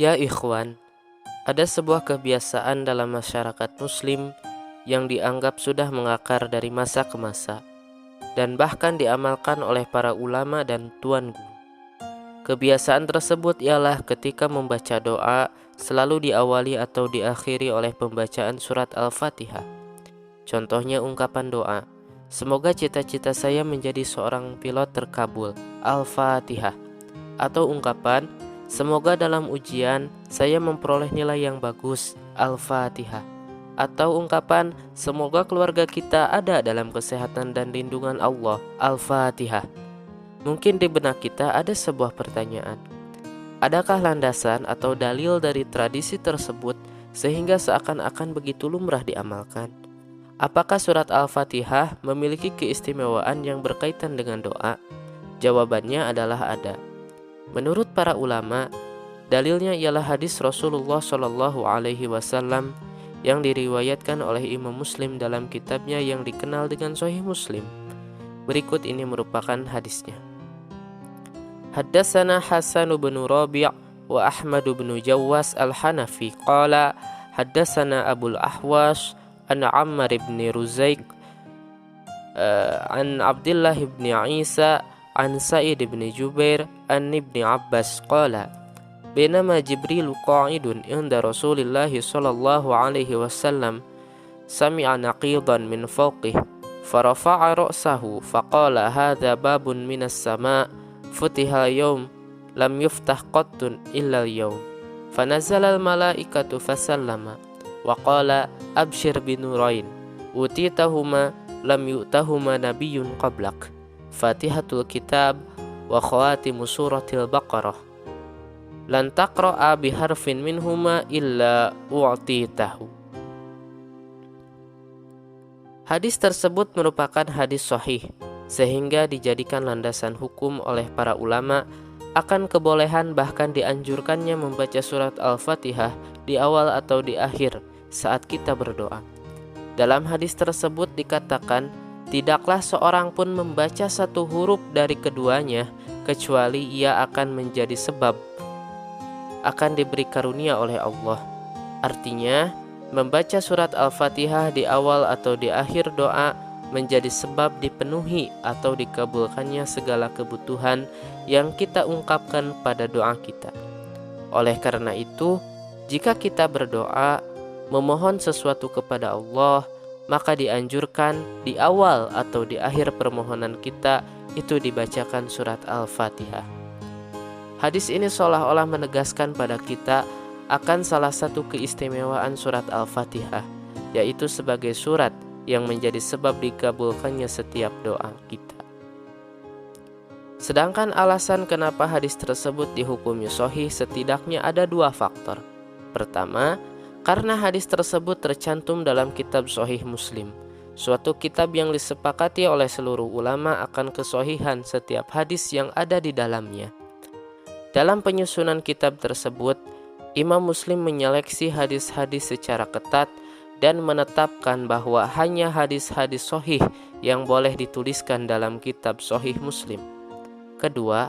Ya ikhwan, ada sebuah kebiasaan dalam masyarakat muslim yang dianggap sudah mengakar dari masa ke masa dan bahkan diamalkan oleh para ulama dan tuan guru. Kebiasaan tersebut ialah ketika membaca doa selalu diawali atau diakhiri oleh pembacaan surat Al-Fatihah. Contohnya ungkapan doa, "Semoga cita-cita saya menjadi seorang pilot terkabul, Al-Fatihah." Atau ungkapan, "Semoga dalam ujian saya memperoleh nilai yang bagus, Al-Fatihah." Atau ungkapan, "Semoga keluarga kita ada dalam kesehatan dan lindungan Allah, Al-Fatihah." Mungkin di benak kita ada sebuah pertanyaan. Adakah landasan atau dalil dari tradisi tersebut sehingga seakan-akan begitu lumrah diamalkan? Apakah surat Al-Fatihah memiliki keistimewaan yang berkaitan dengan doa? Jawabannya adalah ada. Menurut para ulama, dalilnya ialah hadis Rasulullah Shallallahu Alaihi Wasallam yang diriwayatkan oleh Imam Muslim dalam kitabnya yang dikenal dengan Sahih Muslim. Berikut ini merupakan hadisnya. Haddatsana Hasan bin Rabi' wa Ahmad bin Jawwas al-Hanafi qala haddatsana Abul Ahwas an Ammar bin Ruzaik an Abdullah bin Isa an Sa'id bin Jubair an Ibn Abbas qala bainama Jibril qa'idun inda Rasulillah sallallahu alaihi wasallam sami'a naqidan min fawqih farafa'a ra'sahu faqala hadha babun minas sama' futiha yawm lam yuftah qattun illa al-yawm fanazala al-malaikatu fasallama wa qala abshir binurain utitahuma lam yu'tahuma nabiyyun qablak Fatihatul Kitab wa khawatimu suratil Baqarah lan taqra'a biharfin minhuma illa u'titahu. Hadis tersebut merupakan hadis sahih sehingga dijadikan landasan hukum oleh para ulama akan kebolehan bahkan dianjurkannya membaca surat Al-Fatihah di awal atau di akhir saat kita berdoa. Dalam hadis tersebut dikatakan, tidaklah seorang pun membaca satu huruf dari keduanya kecuali ia akan menjadi sebab akan diberi karunia oleh Allah. Artinya, membaca surat Al-Fatihah di awal atau di akhir doa menjadi sebab dipenuhi atau dikabulkannya segala kebutuhan yang kita ungkapkan pada doa kita. Oleh karena itu, jika kita berdoa memohon sesuatu kepada Allah, maka dianjurkan di awal atau di akhir permohonan kita itu dibacakan surat Al-Fatihah. Hadis ini seolah-olah menegaskan pada kita akan salah satu keistimewaan surat Al-Fatihah, yaitu sebagai surat yang menjadi sebab dikabulkannya setiap doa kita. Sedangkan alasan kenapa hadis tersebut dihukumi sahih setidaknya ada dua faktor. Pertama, karena hadis tersebut tercantum dalam kitab Sahih Muslim, suatu kitab yang disepakati oleh seluruh ulama akan kesahihan setiap hadis yang ada di dalamnya. Dalam penyusunan kitab tersebut, Imam Muslim menyeleksi hadis-hadis secara ketat dan menetapkan bahwa hanya hadis-hadis sahih yang boleh dituliskan dalam kitab Sahih Muslim. Kedua,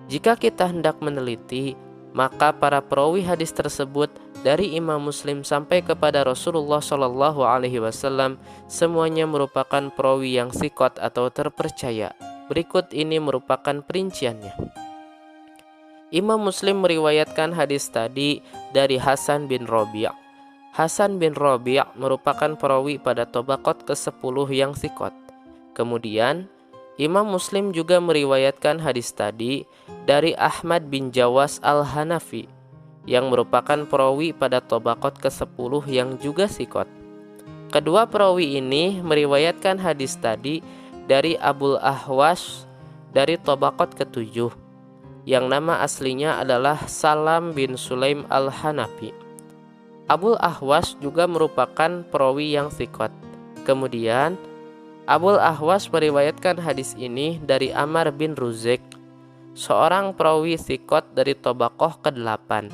jika kita hendak meneliti, maka para perawi hadis tersebut dari Imam Muslim sampai kepada Rasulullah Shallallahu Alaihi Wasallam semuanya merupakan perawi yang thiqat atau terpercaya. Berikut ini merupakan perinciannya. Imam Muslim meriwayatkan hadis tadi dari Hasan bin Rabi'. Hasan bin Rabi' merupakan perawi pada tabaqat ke-10 yang thiqat. Kemudian Imam Muslim juga meriwayatkan hadis tadi dari Ahmad bin Jawwas al-Hanafi yang merupakan perawi pada tabaqat ke-10 yang juga thiqat. Kedua perawi ini meriwayatkan hadis tadi dari Abul Ahwas dari tabaqat ke-7 yang nama aslinya adalah Salam bin Sulaim al-Hanafi. Abul Ahwas juga merupakan perawi yang thiqat. Kemudian Abul Ahwas meriwayatkan hadis ini dari Ammar bin Ruzaik, seorang perawi thiqat dari tabaqah ke-8.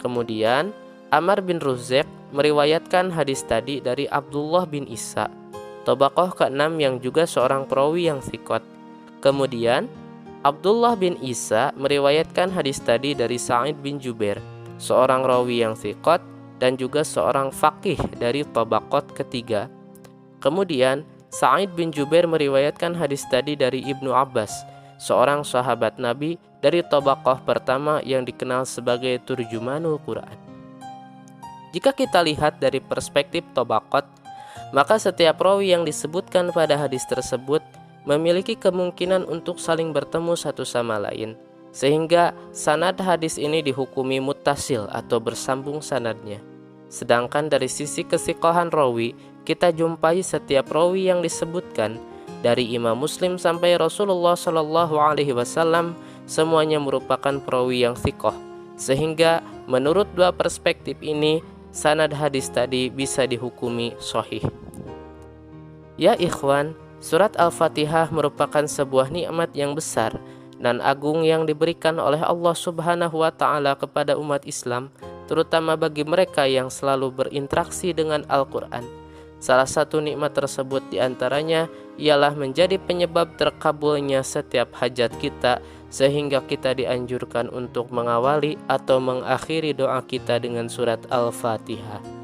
Kemudian Ammar bin Ruzaik meriwayatkan hadis tadi dari Abdullah bin Isa, tabaqah ke-6 yang juga seorang perawi yang thiqat. Kemudian Abdullah bin Isa meriwayatkan hadis tadi dari Sa'id bin Jubair, seorang rawi yang thiqat, dan juga seorang faqih dari tabaqat ketiga. Kemudian Sa'id bin Jubair meriwayatkan hadis tadi dari Ibnu Abbas, seorang sahabat Nabi dari tabaqah pertama yang dikenal sebagai turjumanul Quran. Jika kita lihat dari perspektif tabaqat, maka setiap rawi yang disebutkan pada hadis tersebut memiliki kemungkinan untuk saling bertemu satu sama lain, sehingga sanad hadis ini dihukumi muttasil atau bersambung sanadnya. Sedangkan dari sisi kesiqahan rawi, kita jumpai setiap rawi yang disebutkan dari Imam Muslim sampai Rasulullah Shallallahu Alaihi Wasallam semuanya merupakan perawi yang thiqah, sehingga menurut dua perspektif ini sanad hadis tadi bisa dihukumi sahih. Ya ikhwan, surat Al-Fatihah merupakan sebuah nikmat yang besar dan agung yang diberikan oleh Allah Subhanahu wa Ta'ala kepada umat Islam, terutama bagi mereka yang selalu berinteraksi dengan Al-Quran. Salah satu nikmat tersebut diantaranya ialah menjadi penyebab terkabulnya setiap hajat kita, sehingga kita dianjurkan untuk mengawali atau mengakhiri doa kita dengan surat Al-Fatihah.